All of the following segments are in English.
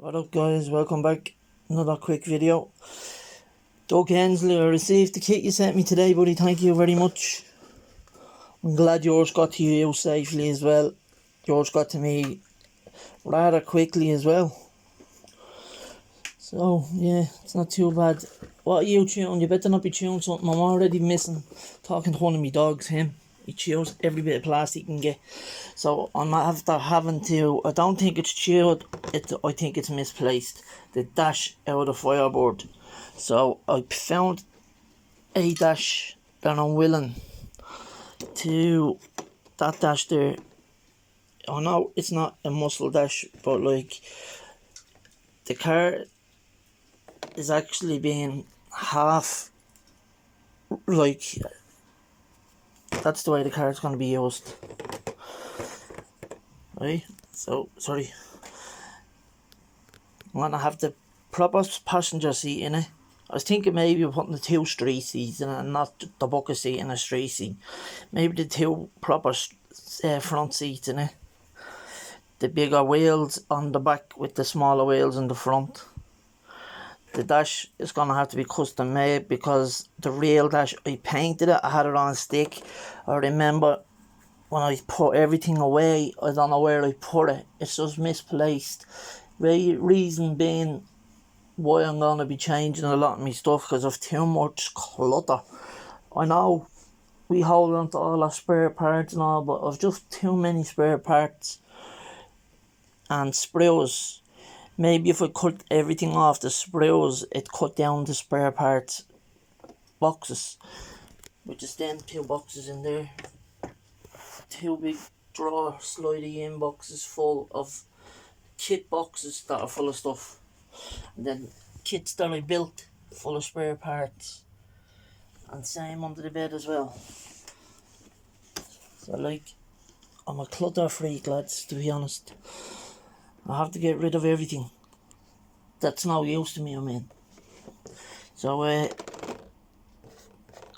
What up guys, welcome back. Another quick video. Doug Hensley, I received the kit you sent me today, buddy. Thank you very much. I'm glad yours got to you safely as well. Yours got to me rather quickly as well. So yeah, it's not too bad. What are you chewing? You better not be chewing something I'm already missing. Talking to one of my dogs, him. He chews every bit of plastic he can get. So I'm after having to, I don't think it's chewed, I think it's misplaced. The dash out of the fireboard. So I found a dash that I'm willing to, that dash there. I know it's not a muscle dash, but like the car is actually being half, like, that's the way the car is going to be used. Right, so sorry, I'm going to have the proper passenger seat in it. I was thinking maybe putting the two street seats in it and not the bucket seat and a street seat. Maybe the two proper front seats in it. The bigger wheels on the back with the smaller wheels in the front. The dash is going to have to be custom made because the real dash, I painted it, I had it on a stick. I remember when I put everything away, I don't know where I put it. It's just misplaced. Reason being why I'm going to be changing a lot of my stuff because of too much clutter. I know we hold on to all our spare parts and all, but I've just too many spare parts and sprues. Maybe if I cut everything off the sprues, it cut down the spare parts boxes. Which is then two boxes in there. Two big drawer slidey in boxes full of kit boxes that are full of stuff. And then kits that I built full of spare parts. And same under the bed as well. So like, I'm a clutter freak, lads, to be honest. I have to get rid of everything that's no use to me, I mean. So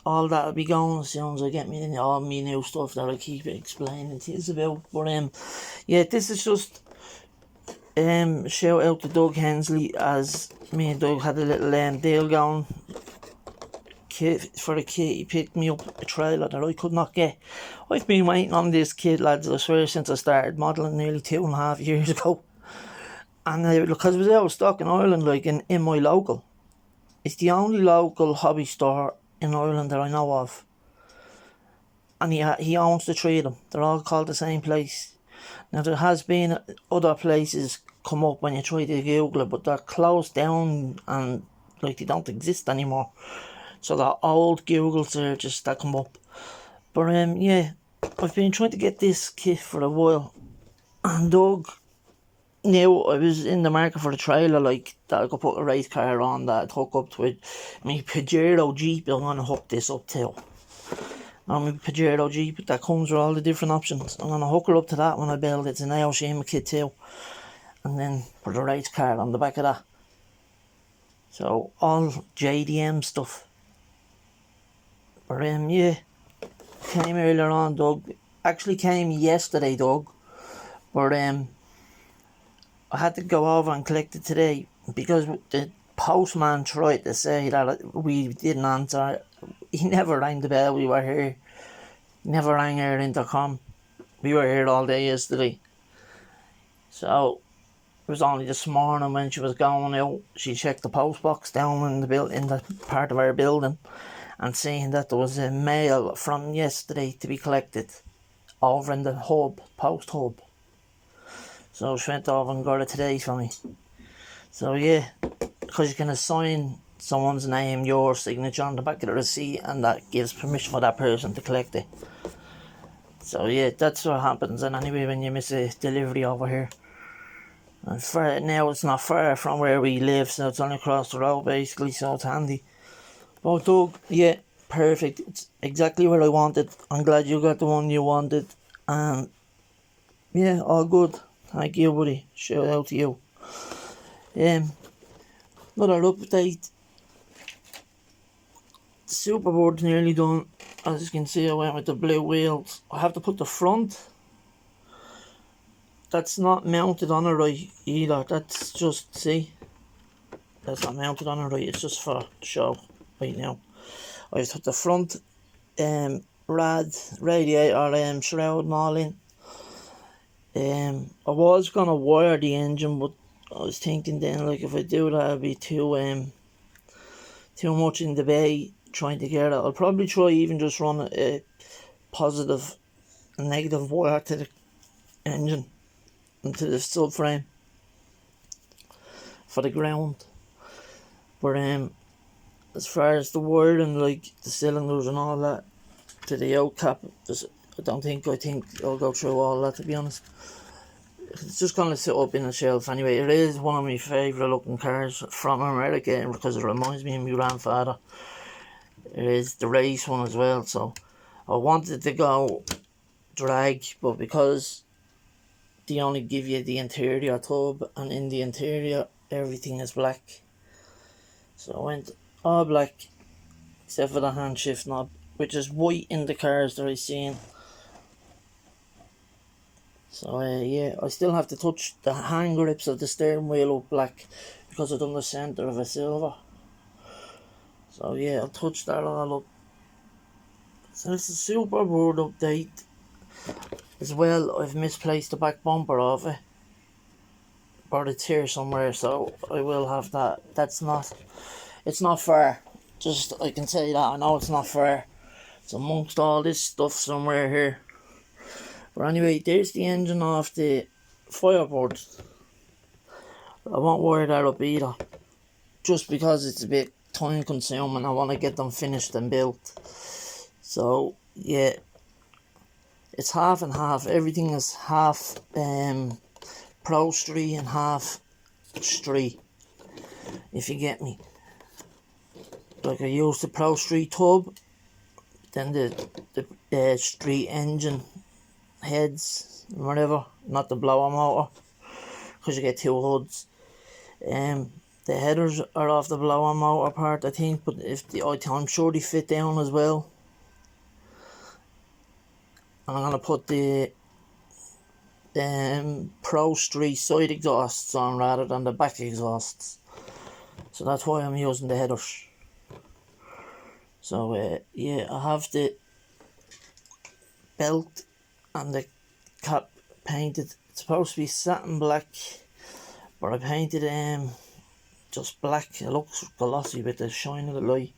all that'll be going as soon as I get me all my new stuff that I keep explaining to you about. But yeah, this is just shout out to Doug Hensley, as me and Doug had a little deal going. Kit for a kit, he picked me up a trailer that I could not get. I've been waiting on this kit, lads, I swear, since I started modelling nearly 2.5 years ago. And because it was out of stock in Ireland, like in my local. It's the only local hobby store in Ireland that I know of. And he owns the three of them. They're all called the same place. Now there has been other places come up when you try to Google it, but they're closed down and like they don't exist anymore. So they're old Google searches that come up. But yeah, I've been trying to get this kit for a while. And Doug knew I was in the market for a trailer like that I could put a race car on that I'd hook up to it. My Pajero Jeep, I'm going to hook this up to. Now my Pajero Jeep that comes with all the different options. I'm going to hook her up to that when I build it. It's an Aoshima kit too. And then put a race car on the back of that. So all JDM stuff. But yeah, came earlier on, Doug. Actually came yesterday, Doug. But I had to go over and collect it today because the postman tried to say that we didn't answer. He never rang the bell. We were here. He never rang our intercom. We were here all day yesterday. So it was only this morning when she was going out. She checked the post box down in the part of our building, and seeing that there was a mail from yesterday to be collected over in the post hub. So she went over and got it today for me. So yeah, because you can assign someone's name, your signature on the back of the receipt, and that gives permission for that person to collect it. So yeah, that's what happens. And anyway, when you miss a delivery over here. And now it's not far from where we live, so it's only across the road basically, so it's handy. But Doug, yeah, perfect. It's exactly what I wanted. I'm glad you got the one you wanted. And yeah, all good. Thank you, buddy. Shout out to you. Another update. The superboard's nearly done. As you can see, I went with the blue wheels. I have to put the front that's not mounted on it right either. That's just, see, that's not mounted on it right. It's just for show right now. I've put the front radiator shroud and all in. I was gonna wire the engine, but I was thinking then, like, if I do that, it'd be too much in the bay trying to get it. I'll probably try even just run a positive and negative wire to the engine and to the subframe for the ground. But as far as the wiring, like the cylinders and all that to the out cap, I think I'll go through all that, to be honest. It's just gonna sit up in a shelf anyway. It is one of my favourite looking cars from America because it reminds me of my grandfather. It is the race one as well, so I wanted to go drag, but because they only give you the interior tub, and in the interior everything is black, so I went all black except for the hand shift knob, which is white in the cars that I've seen. So yeah, I still have to touch the hand grips of the steering wheel up black because I've done the centre of a silver. So yeah, I'll touch that all up. So it's a super board update. As well, I've misplaced the back bumper of it, but it's here somewhere, so I will have that. It's not far. Just, I can say that, I know it's not far. It's amongst all this stuff somewhere here. But anyway, there's the engine off the fireboard. I won't wire that up either, just because it's a bit time consuming. I want to get them finished and built. So yeah, it's half and half. Everything is half Pro Street and half Street, if you get me. Like, I use the Pro Street tub, then the Street engine heads, whatever, not the blower motor, because you get two hoods. The headers are off the blower motor part, I think, but I'm sure they fit down as well. And I'm gonna put the Pro Street side exhausts on rather than the back exhausts, so that's why I'm using the headers. So yeah, I have the belt and the cap painted. It's supposed to be satin black, but I painted just black. It looks glossy with the shine of the light,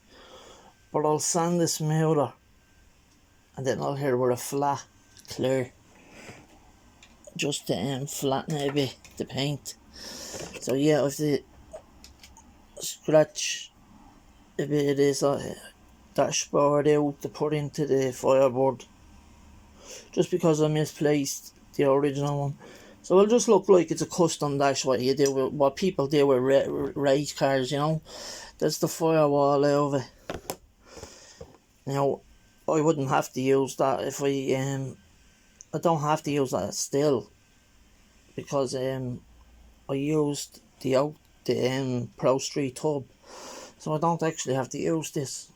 but I'll sand the smoother and then I'll hit it with a flat clear just to flatten it a bit, the paint. So yeah, I have to scratch a bit of this dashboard out to put into the fireboard, just because I misplaced the original one. So it'll just look like it's a custom dash, what people do with race cars, you know. That's the firewall out of it. Now, I wouldn't have to use that if I don't have to use that still, because I used the Pro Street tub, so I don't actually have to use this,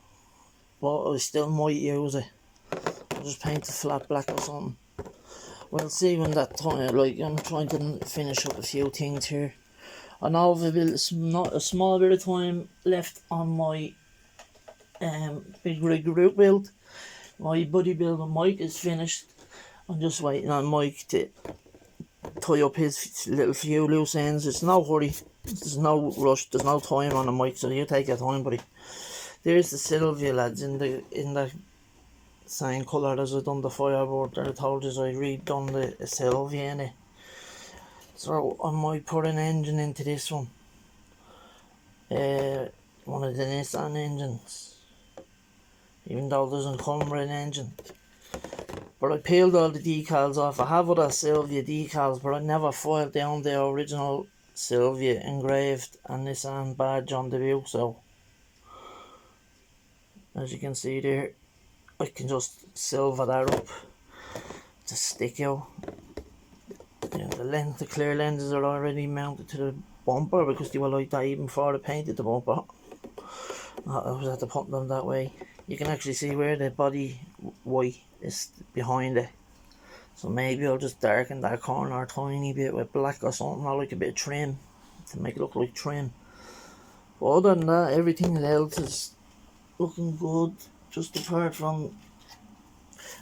but I still might use it. I'll just paint it flat black or something. We'll see when that time. Like, I'm trying to finish up a few things here. I know I've a small bit of time left on my big rig route build. My bodybuilder Mike is finished. I'm just waiting on Mike to tie up his little few loose ends. It's no hurry. There's no rush. There's no time on the mic, so you take your time, buddy. There's the Sylvia, lads, in the same colour as I done the fireboard. That I told you I redone the Sylvia in it. So I might put an engine into this one. One of the Nissan engines, even though it doesn't come with an engine. But I peeled all the decals off. I have other Sylvia decals, but I never foiled down the original Sylvia engraved and Nissan badge on the view. So as you can see there, I can just silver that up to stick out. The clear lenses are already mounted to the bumper because they were like that even before I painted the bumper. I was had to put them that way. You can actually see where the body white is behind it. So maybe I'll just darken that corner a tiny bit with black or something, or like a bit of trim to make it look like trim. But other than that, everything else is looking good, just apart from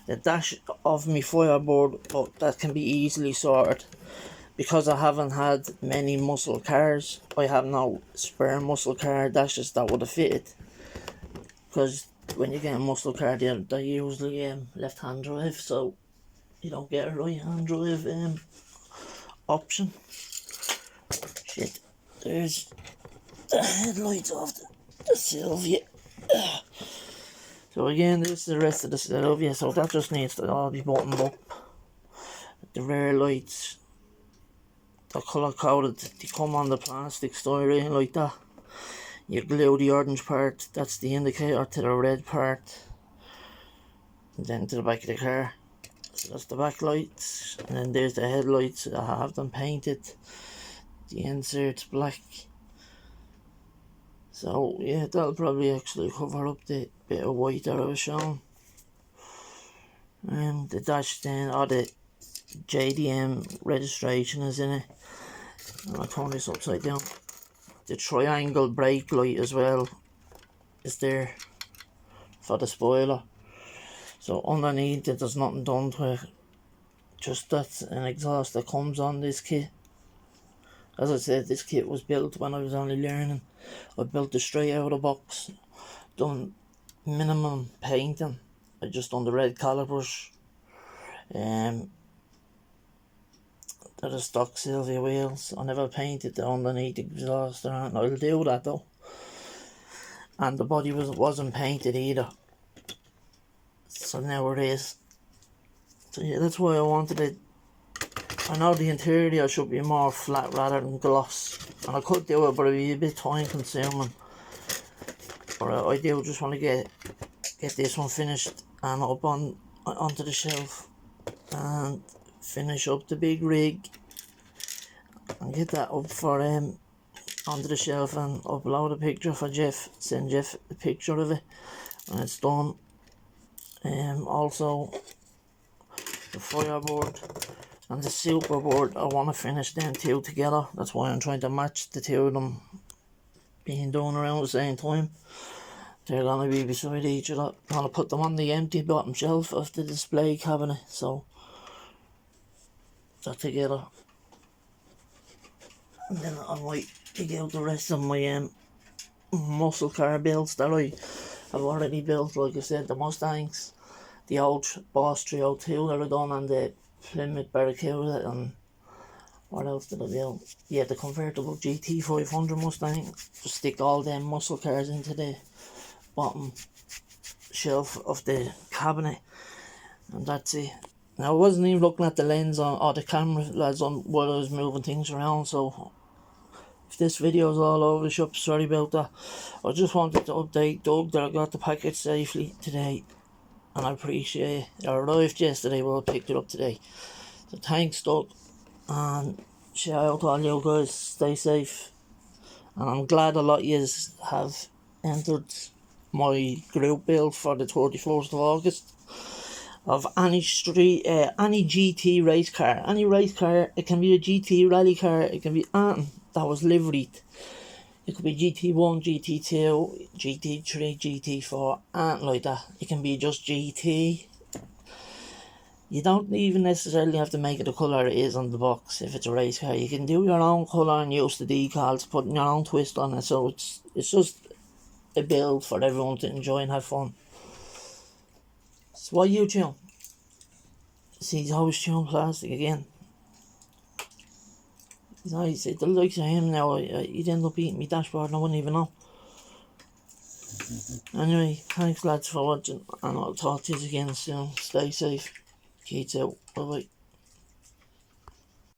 the dash of my fireboard, but that can be easily sorted. Because I haven't had many muscle cars, I have no spare muscle car dashes that would have fitted. Because when you get a muscle car, they're usually left-hand drive, so you don't get a right-hand drive option. Shit, there's the headlights of the Sylvia. So again, this is the rest of the Sylvia, so that just needs to all be buttoned up. The rear lights, they're colour coded, they come on the plastic styrene like that. You glue the orange part, that's the indicator, to the red part, and then to the back of the car. So that's the back lights, and then there's the headlights. I have them painted, the insert's black. So yeah, that'll probably actually cover up the bit of white that I was showing. And the dash then, or the JDM registration is in it. And I'll turn this upside down. The triangle brake light as well is there for the spoiler. So underneath it, there's nothing done to it. Just that's an exhaust that comes on this kit. As I said, this kit was built when I was only learning. I built it straight out of the box. Done minimum painting. I just done the red colour brush. That are stock Sylvia wheels. I never painted the underneath exhaust or anything. I'll do that though. And the body wasn't painted either. So now it is. So yeah, that's why I wanted it. I know the interior should be more flat rather than gloss. And I could do it, but it'd be a bit time consuming. But I do just want to get this one finished and up onto the shelf. And finish up the big rig and get that up for onto the shelf and upload a picture for Jeff, send Jeff a picture of it when it's done. Also the fireboard and the superboard, I want to finish them two together. That's why I'm trying to match the two of them being done around the same time. They're going to be beside each other. I'm going to put them on the empty bottom shelf of the display cabinet, so that together. And then I might dig out the rest of my muscle car builds that I have already built. Like I said, the Mustangs, the old Boss 302 that I done, and the Plymouth Barracuda, and what else did I build? Yeah, the convertible GT 500 Mustang. Just stick all them muscle cars into the bottom shelf of the cabinet, and that's it. Now I wasn't even looking at the lens or the camera lads on while I was moving things around, so if this video is all over the shop, sorry about that. I just wanted to update Doug that I got the package safely today, and I appreciate it. It arrived yesterday, but I picked it up today. So thanks Doug, and shout out to all you guys, stay safe. And I'm glad a lot of you have entered my group build for the 31st of August. Of any any GT race car, any race car. It can be a GT rally car, it can be anything that was liveried. It could be GT1, GT2, GT3, GT4, anything like that. It can be just GT. You don't even necessarily have to make it the colour it is on the box if it's a race car. You can do your own colour and use the decals, putting your own twist on it. So it's just a build for everyone to enjoy and have fun. So what you tune? See, he's always chewing plastic again. He's nice. The likes of him now, he'd end up eating my dashboard and I wouldn't even know. Anyway, thanks lads for watching, and I'll talk to you again soon. Stay safe. Kids out. Bye bye.